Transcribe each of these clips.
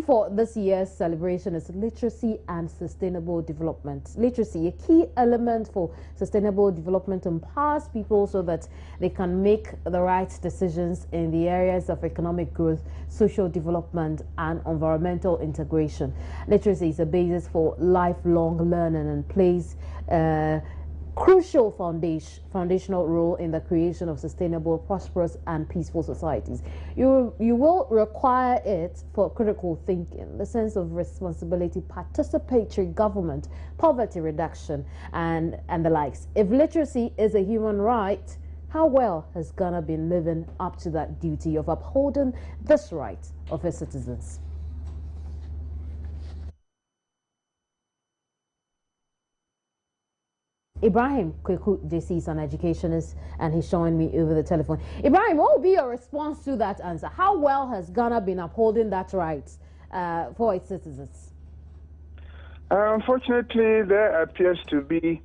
for this year's celebration is literacy and sustainable development. Literacy, a key element for sustainable development, empowers people so that they can make the right decisions in the areas of economic growth, social development, and environmental integration. Literacy is a basis for lifelong learning and plays crucial foundational role in the creation of sustainable, prosperous, and peaceful societies. You will require it for critical thinking, the sense of responsibility, participatory government, poverty reduction, and the likes. If literacy is a human right, how well has Ghana been living up to that duty of upholding this right of its citizens? Ibrahim Kweku JC is an educationist and he's showing me over the telephone. Ibrahim, what will be your response to that answer? How well has Ghana been upholding that right for its citizens? Unfortunately, there appears to be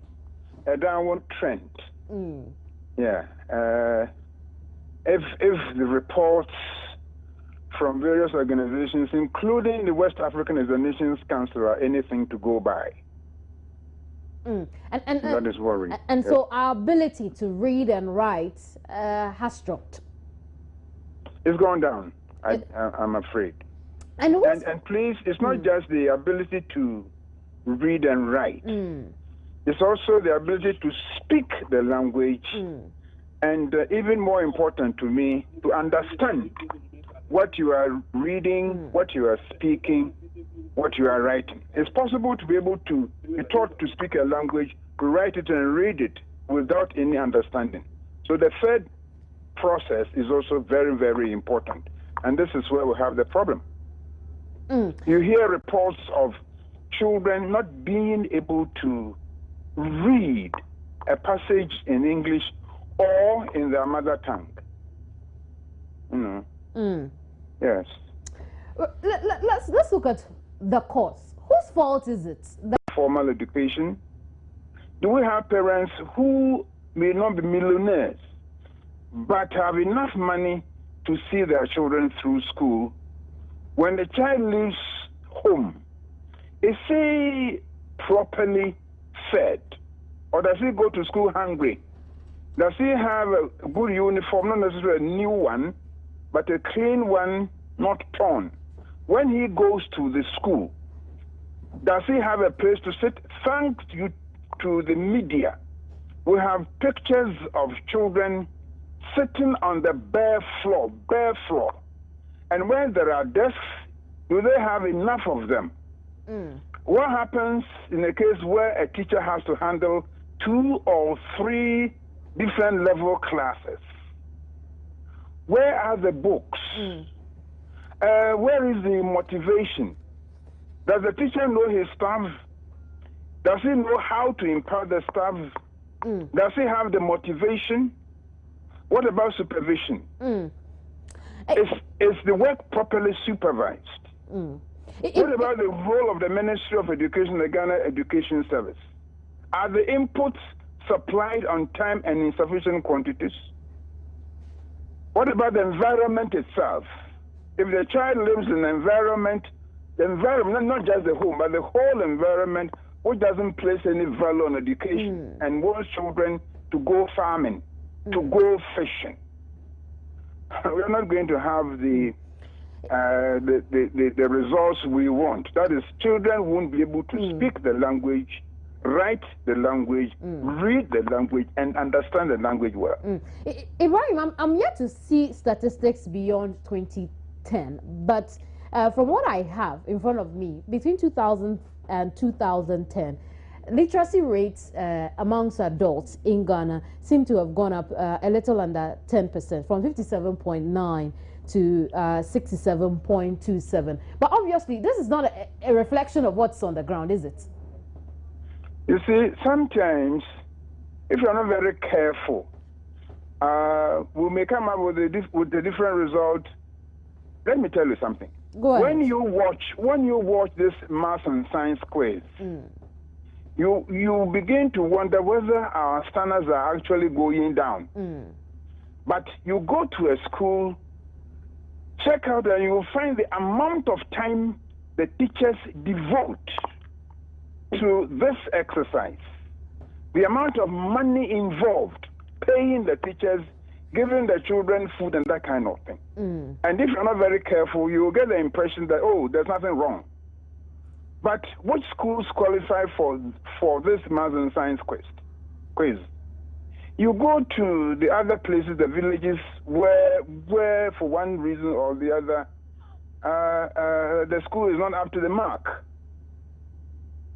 a downward trend. Yeah. If the reports from various organizations, including the West African as a Nations Council, are anything to go by. And that is worrying. And so our ability to read and write has dropped. It's gone down, I'm afraid. And please, it's not just the ability to read and write. It's also the ability to speak the language, and even more important to me, to understand what you are reading, what you are speaking, what you are writing. It's possible to be able to be taught to speak a language, to write it and read it without any understanding. So the third process is also very, very important. And this is where we have the problem. You hear reports of children not being able to read a passage in English or in their mother tongue. Yes. Let's look at the cause. Whose fault is it? Formal education. Do we have parents who may not be millionaires but have enough money to see their children through school? When the child leaves home, is he properly fed? Or does he go to school hungry? Does he have a good uniform, not necessarily a new one, but a clean one, not torn? When he goes to the school, does he have a place to sit? Thanks to the media, we have pictures of children sitting on the bare floor. And when there are desks, do they have enough of them? What happens in a case where a teacher has to handle 2 or 3 different level classes? Where are the books? Where is the motivation? Does the teacher know his staff? Does he know how to empower the staff? Does he have the motivation? What about supervision? Is the work properly supervised? What about the role of the Ministry of Education, the Ghana Education Service? Are the inputs supplied on time and in sufficient quantities? What about the environment itself? If the child lives in an environment, the environment, not just the home, but the whole environment, which doesn't place any value on education and wants children to go farming, to go fishing, we're not going to have the results we want. That is, children won't be able to speak the language, write the language, read the language, and understand the language well. Ibrahim, I'm yet to see statistics beyond 2010, but from what I have in front of me, between 2000 and 2010, literacy rates amongst adults in Ghana seem to have gone up a little under 10%, from 57.9 to 67.27. But obviously, this is not a reflection of what's on the ground, is it? You see, sometimes, if you're not very careful, we may come up with a different result. Let me tell you something. Go ahead. When you watch this math and science quiz, you begin to wonder whether our standards are actually going down. But you go to a school, check out, and you will find the amount of time the teachers devote to this exercise, the amount of money involved, paying the teachers, giving the children food and that kind of thing. And if you're not very careful, you will get the impression that, oh, there's nothing wrong. But which schools qualify for this maths and science quiz? You go to the other places, the villages, where for one reason or the other, the school is not up to the mark.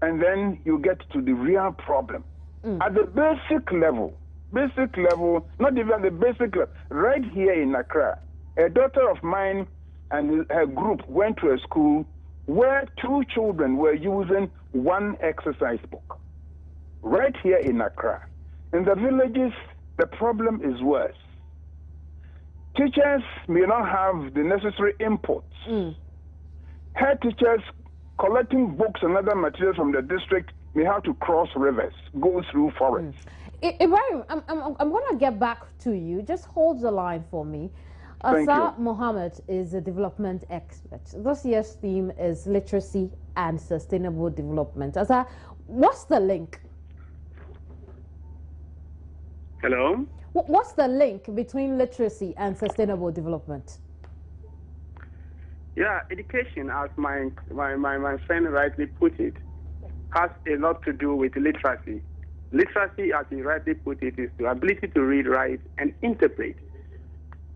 And then you get to the real problem. At the basic level, not even the basic level, right here in Accra, a daughter of mine and her group went to a school where 2 children were using one exercise book. Right here in Accra. In the villages, the problem is worse. Teachers may not have the necessary inputs. Head teachers collecting books and other materials from the district may have to cross rivers, go through forests. Ibrahim, I'm going to get back to you. Just hold the line for me. Asa Mohammed is a development expert. This year's theme is literacy and sustainable development. Asa, what's the link? Hello? What's the link between literacy and sustainable development? Yeah, education, as my friend rightly put it, has a lot to do with literacy. Literacy, as he rightly put it, is the ability to read, write, and interpret.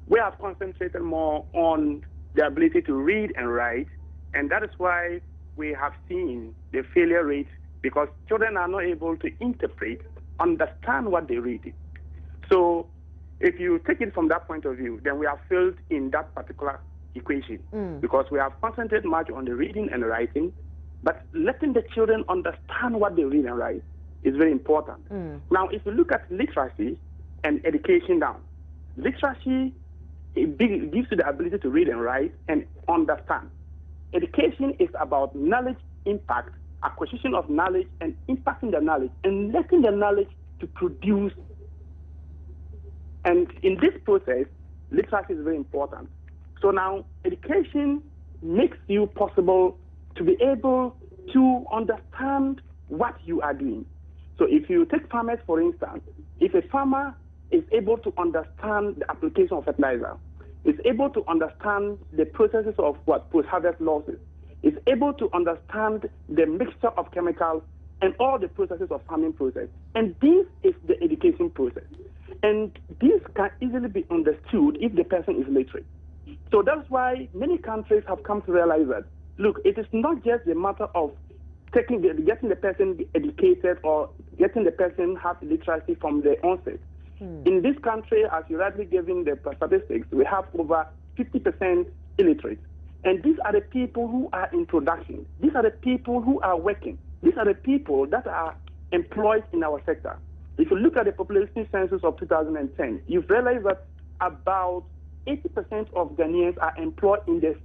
We have concentrated more on the ability to read and write, and that is why we have seen the failure rate, because children are not able to interpret, understand what they read. So if you take it from that point of view, then we have failed in that particular equation, because we have concentrated much on the reading and writing, but letting the children understand what they read and write is very important. Now, if you look at literacy and education now, literacy gives you the ability to read and write and understand. Education is about knowledge impact, acquisition of knowledge and impacting the knowledge and letting the knowledge to produce. And in this process, literacy is very important. So now education makes you possible to be able to understand what you are doing. So if you take farmers, for instance, if a farmer is able to understand the application of fertilizer, is able to understand the processes of post-harvest losses, is able to understand the mixture of chemicals and all the processes of farming process. And this is the education process. And this can easily be understood if the person is literate. So that's why many countries have come to realize that, look, it is not just a matter of getting the person educated or getting the person have literacy from the onset. In this country, as you rightly given the statistics, we have over 50% illiterate. And these are the people who are in production. These are the people who are working. These are the people that are employed in our sector. If you look at the population census of 2010, you've realized that about 80% of Ghanaians are employed in the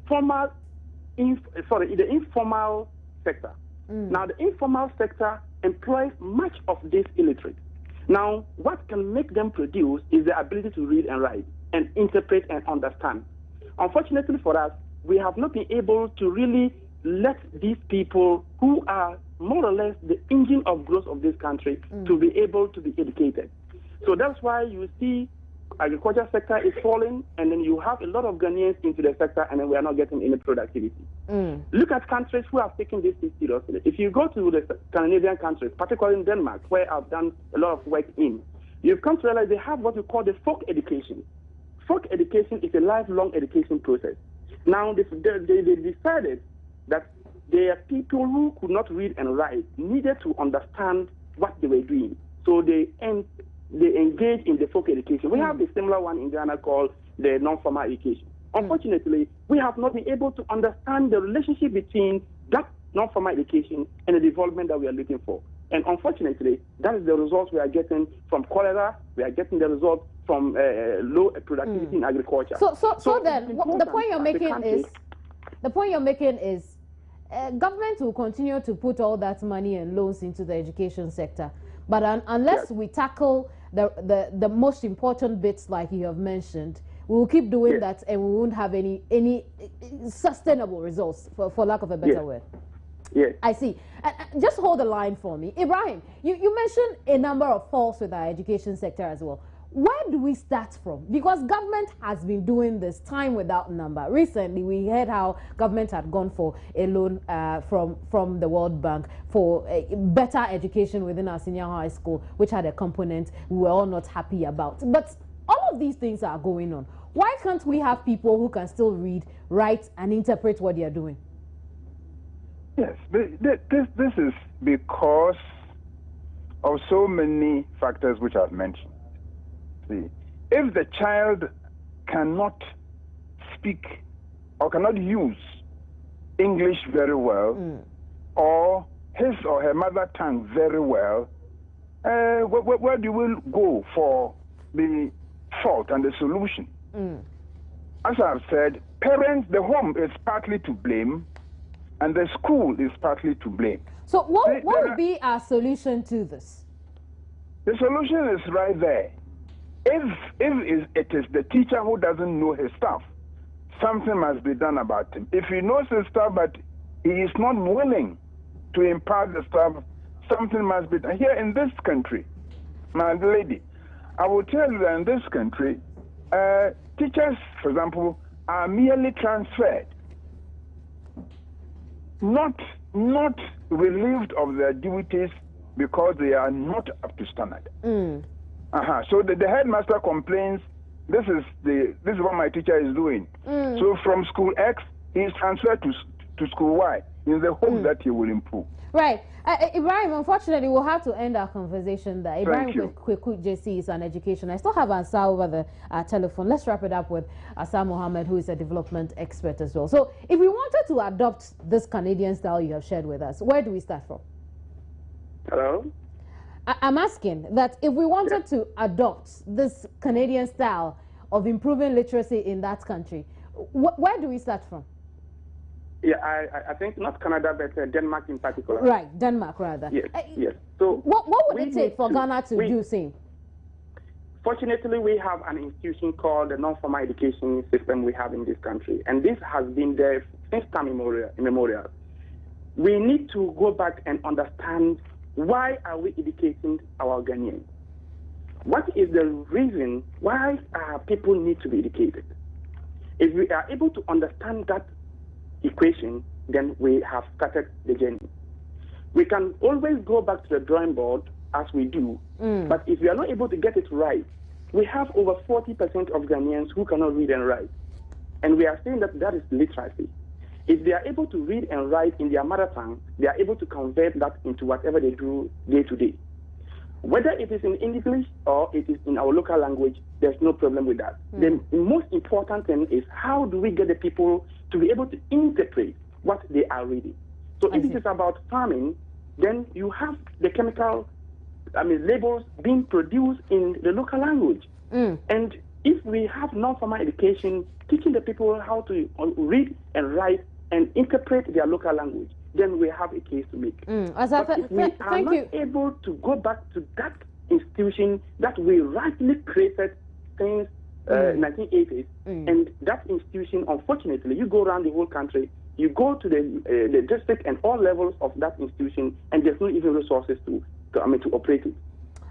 informal sector. Now, the informal sector employs much of this illiterate. Now, what can make them produce is the ability to read and write and interpret and understand. Unfortunately for us, we have not been able to really let these people who are more or less the engine of growth of this country to be able to be educated. So that's why you see agriculture sector is falling, and then you have a lot of Ghanaians into the sector, and then we are not getting any productivity. Look at countries who have taken this seriously. If you go to the Scandinavian countries, particularly in Denmark, where I've done a lot of work in, you've come to realize they have what we call the folk education. Folk education is a lifelong education process. Now, they decided that there are people who could not read and write, needed to understand what they were doing. So they engage in the folk education. We have a similar one in Ghana called the non-formal education. Unfortunately, we have not been able to understand the relationship between that non-formal education and the development that we are looking for. And unfortunately, that is the results we are getting from cholera. We are getting the results from low productivity in agriculture. So then, the point you're making is, government will continue to put all that money and loans into the education sector, but unless we tackle the most important bits like you have mentioned, we will keep doing Yes. that, and we won't have any sustainable results, for lack of a better Yes. word. Yes. I see. Just hold the line for me. Ibrahim, you mentioned a number of faults with our education sector as well. Where do we start from? Because government has been doing this time without number. Recently, we heard how government had gone for a loan from the World Bank for better education within our senior high school, which had a component we were all not happy about. But all of these things are going on. Why can't we have people who can still read, write, and interpret what they are doing? Yes, this is because of so many factors which I've mentioned. See, if the child cannot speak or cannot use English very well, or his or her mother tongue very well, where do we go for the fault and the solution? As I've said, parents, the home is partly to blame, and the school is partly to blame. So what would be our solution to this? The solution is right there. If it is the teacher who doesn't know his stuff, something must be done about him. If he knows his stuff but he is not willing to impart the stuff, something must be done. Here in this country, my lady, I will tell you that in this country, teachers, for example, are merely transferred, not relieved of their duties because they are not up to standard. So the headmaster complains, this is what my teacher is doing. So from school X, he is transferred to school Y in the hope that he will improve. Right. Ibrahim, unfortunately, we'll have to end our conversation there. Ibrahim you. Kweku JC is an education. I still have Asa over the telephone. Let's wrap it up with Asa Mohammed, who is a development expert as well. So if we wanted to adopt this Canadian style you have shared with us, where do we start from? Hello? I'm asking that if we wanted to adopt this Canadian style of improving literacy in that country, where do we start from? Yeah, I think not Canada, but Denmark in particular. Right, Denmark rather. Yes, yes. So what would it take for Ghana to do same? Fortunately, we have an institution called the non-formal education system we have in this country, and this has been there since time immemorial. We need to go back and understand, why are we educating our Ghanaians? What is the reason why people need to be educated? If we are able to understand that equation, then we have started the journey. We can always go back to the drawing board as we do, but if we are not able to get it right, we have over 40% of Ghanaians who cannot read and write. And we are saying that is literacy. If they are able to read and write in their mother tongue, they are able to convert that into whatever they do day to day. Whether it is in English or it is in our local language, there's no problem with that. The most important thing is, how do we get the people to be able to interpret what they are reading? So if it is about farming, then you have the chemical labels being produced in the local language. And if we have non-formal education, teaching the people how to read and write and interpret their local language, then we have a case to make. But if we are not able to go back to that institution that we rightly created since 1980s, and that institution, unfortunately, you go around the whole country, you go to the district and all levels of that institution, and there's not even resources to operate it.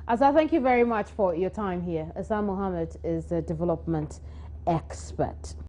Asa, thank you very much for your time here. Asa Mohammed is a development expert.